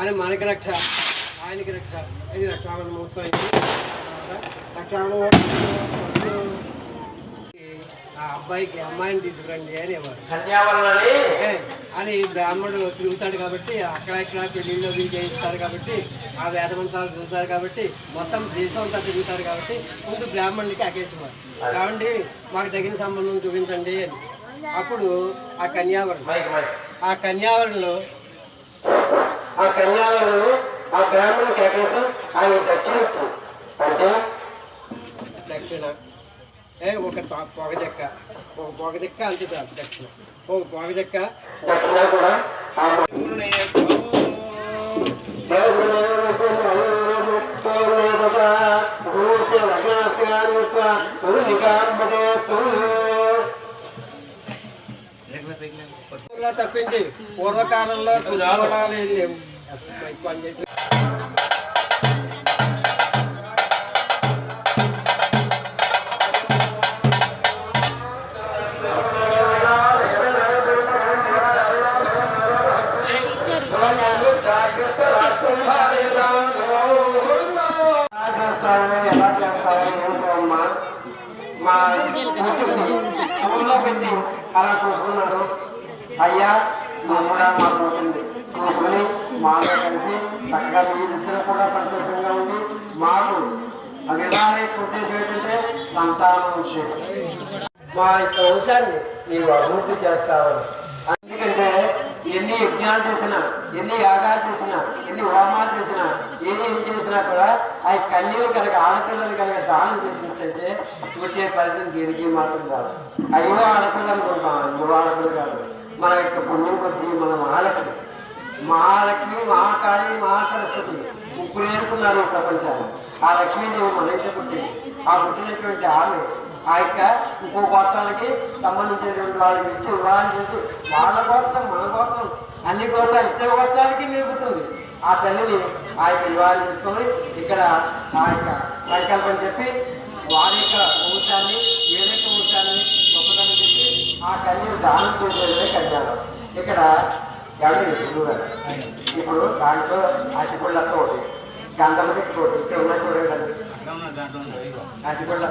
అని మనకి రక్ష, ఆయనకి రక్ష. ఇది రక్షాబంధన ముహూర్తం. రక్షాబంధన ఆ అబ్బాయికి అమ్మాయిని తీసుకురండి అనేవారు. అని బ్రాహ్మణుడు తిరుగుతాడు కాబట్టి అక్కడ ఇక్కడ పెళ్ళిళ్ళు అవి చేయిస్తారు కాబట్టి ఆ వేదమంత్రాలు తిరుగుతారు కాబట్టి మొత్తం దేశం అంతా తిరుగుతారు కాబట్టి ముందు బ్రాహ్మణుడికి అకేసేవారు. కాబట్టి మాకు తగిన సంబంధం చూపించండి అని. అప్పుడు ఆ కన్యావరణలో ఆ బ్రాహ్మణుడికి అకేసం ఆయన దక్షిణ ఇచ్చింది. అంటే దక్షిణ ఒక పొగదెక్క, ఒక పొగదెక్క అంతే చాలు దక్షిణ. ఒక పొగదెక్క దక్షిణ కూడా తప్పించి పూర్వకాలంలో లేవు. ఎలా చేస్తారో అమ్మా మా ఊళ్ళో పెట్టి అలా చూసుకున్నారు. అయ్యా నువ్వు కూడా మాకు వస్తుంది చూసుకుని మాలో కలిసి చక్కగా మీరిద్దరు కూడా సంతోషంగా ఉంది. మాకు వివాహం ఉద్దేశం ఏంటంటే సంతానం వచ్చేది. మా యొక్క వంశాన్ని నీవు అభివృద్ధి చేస్తావు. ఎందుకంటే ఎన్ని యజ్ఞాలు చేసినా, ఎన్ని యాగాలు చేసినా, ఎన్ని హోమాలు చేసినా, ఏం చేసినా కూడా ఆ కన్యలు కనుక ఆడపిల్లలు కనుక దానం చేసినట్టయితే వచ్చే పరిధిని దీనికి మాత్రం కాదు. అయ్యో ఆడపిల్లలు అనుకుంటాం, అయ్యో ఆడపిల్ల కాదు. మన యొక్క పుణ్యం కొద్ది మన మహాలక్ష్మి, మహాకాళి, మహాసరస్వతి ముగ్గురు ఏరుకున్నారు ఈ ప్రపంచాన్ని. ఆ లక్ష్మీదేవి మన ఇంట్లో పుట్టింది. ఆ పుట్టినటువంటి ఆమె ఆ యొక్క ఇంకో గోత్రాలకి సంబంధించినటువంటి వాళ్ళకి ఇచ్చి వివాహం చేసి వాళ్ళ గోత్రం మన గోత్రం అన్ని గోత్రాలు ఇతర గోత్రాలకి నిలుపుతుంది. ఆ తల్లిని ఆ యొక్క వివాహం చేసుకొని ఇక్కడ ఆ యొక్క సంకల్పం చెప్పి వారి యొక్క వంశాన్ని ఏదైతే వంశాన్ని గొప్పదని చెప్పి ఆ కన్యను దానం చేసేదే కళ్యాణం. ఇక్కడ ఇప్పుడు దాంట్లో అతిపళ్ళతో ఒకటి, గంధమతి ఒకటి, ఇక్కడ ఉన్న చూడండి అతిపళ్ళ